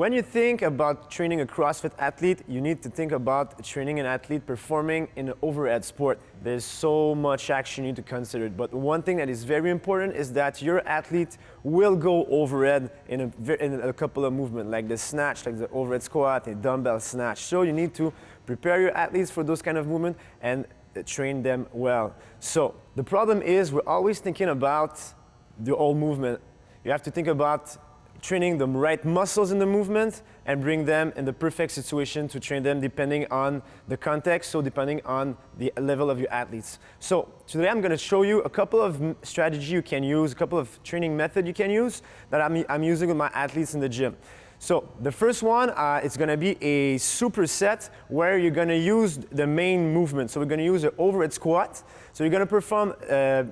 When you think about training a CrossFit athlete, you need to think about training an athlete performing in an overhead sport. There's so much action you need to consider. But one thing that is very important is that your athlete will go overhead in a couple of movements, like the snatch, like the overhead squat, and dumbbell snatch. So you need to prepare your athletes for those kind of movements and train them well. So the problem is we're always thinking about the whole movement. You have to think about training the right muscles in the movement and bring them in the perfect situation to train them depending on the context, so depending on the level of your athletes. So today I'm going to show you a couple of strategies you can use, a couple of training methods you can use that I'm using with my athletes in the gym. So the first one, it's going to be a superset where you're going to use the main movement. So we're going to use an overhead squat. So you're going to perform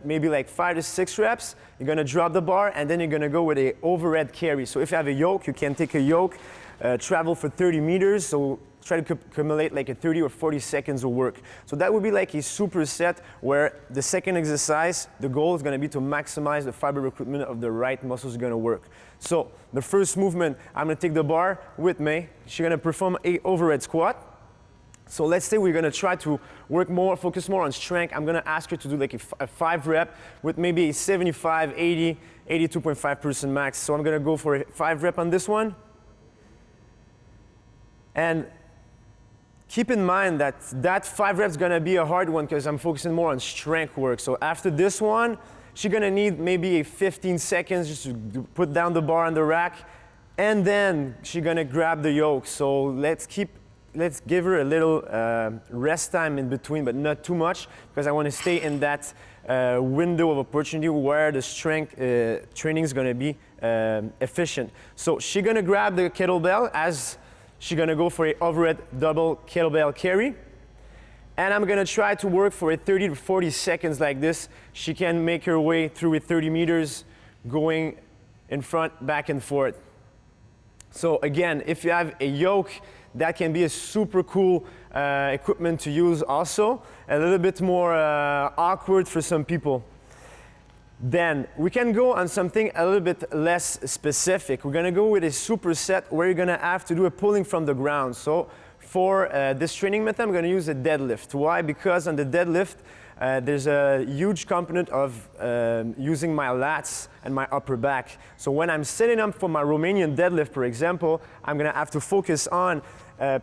maybe like 5 to 6 reps. You're going to drop the bar and then you're going to go with an overhead carry. So if you have a yoke, you can take a yoke, travel for 30 meters. So try to accumulate like a 30 or 40 seconds of work. So that would be like a superset where the second exercise, the goal is going to be to maximize the fiber recruitment of the right muscles going to work. So the first movement, I'm going to take the bar with me. She's going to perform a overhead squat. So let's say we're going to try to work more, focus more on strength. I'm going to ask her to do like a 5 rep with maybe a 75, 80, 82.5% max. So I'm going to go for a 5 rep on this one. And keep in mind that that 5 reps is going to be a hard one because I'm focusing more on strength work. So after this one, she's going to need maybe a 15 seconds just to put down the bar on the rack. And then she's going to grab the yoke. So let's give her a little rest time in between, but not too much, because I want to stay in that window of opportunity where the strength training is going to be efficient. So she's going to grab the kettlebell as she's going to go for an overhead double kettlebell carry. And I'm going to try to work for a 30 to 40 seconds like this. She can make her way through 30 meters, going in front, back and forth. So again, if you have a yoke, that can be a super cool equipment to use also. A little bit more awkward for some people. Then we can go on something a little bit less specific. We're going to go with a superset where you're going to have to do a pulling from the ground. So for this training method, I'm going to use a deadlift. Why? Because on the deadlift, there's a huge component of using my lats and my upper back. So when I'm setting up for my Romanian deadlift, for example, I'm going to have to focus on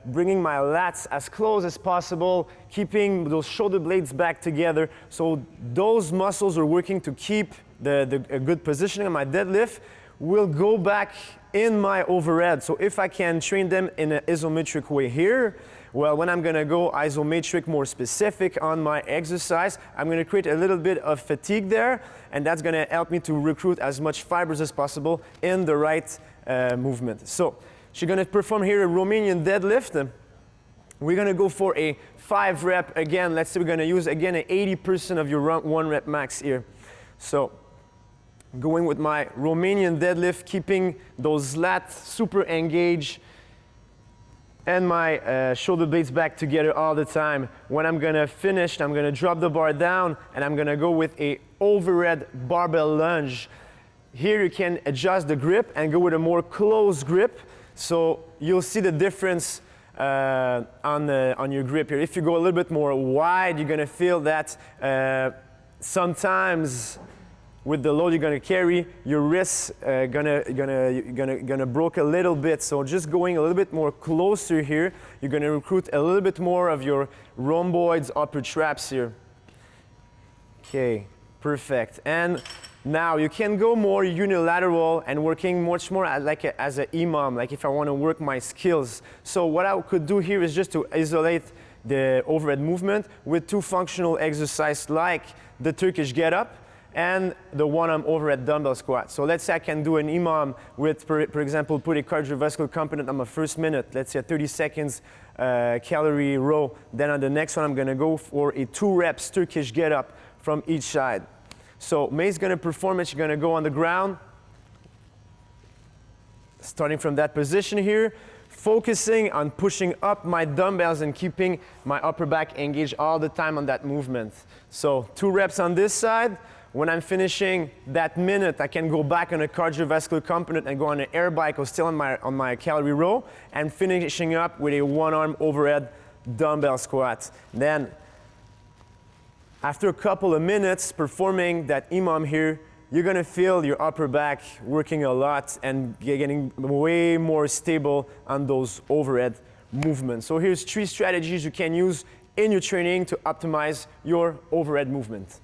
bringing my lats as close as possible, keeping those shoulder blades back together. So those muscles are working to keep a good positioning on my deadlift will go back in my overhead. So if I can train them in an isometric way here, well, when I'm going to go isometric more specific on my exercise, I'm going to create a little bit of fatigue there, and that's going to help me to recruit as much fibers as possible in the right movement. So she's going to perform here a Romanian deadlift. We're going to go for a 5 rep again. Let's say we're going to use again an 80% of your 1 rep max here. So going with my Romanian deadlift, keeping those lats super engaged and my shoulder blades back together all the time. When I'm going to finish, I'm going to drop the bar down and I'm going to go with a overhead barbell lunge. Here you can adjust the grip and go with a more close grip. So you'll see the difference on your grip here. If you go a little bit more wide, you're going to feel that sometimes with the load you're going to carry, your wrists gonna broke a little bit. So just going a little bit more closer here, you're going to recruit a little bit more of your rhomboids, upper traps here. Okay, perfect. And now you can go more unilateral and working much more as an imam, like if I want to work my skills. So what I could do here is just to isolate the overhead movement with 2 functional exercises like the Turkish get-up and the one-arm overhead dumbbell squat. So let's say I can do an imam with, for example, put a cardiovascular component on my first minute, let's say a 30 seconds calorie row. Then on the next one, I'm going to go for a 2 reps Turkish get-up from each side. So May's going to perform it. She's going to go on the ground, starting from that position here, focusing on pushing up my dumbbells and keeping my upper back engaged all the time on that movement. So 2 reps on this side, When I'm finishing that minute, I can go back on a cardiovascular component and go on an air bike or still on my calorie row and finishing up with a one-arm overhead dumbbell squat. Then, after a couple of minutes performing that EMOM here, you're gonna feel your upper back working a lot and getting way more stable on those overhead movements. So here's 3 strategies you can use in your training to optimize your overhead movement.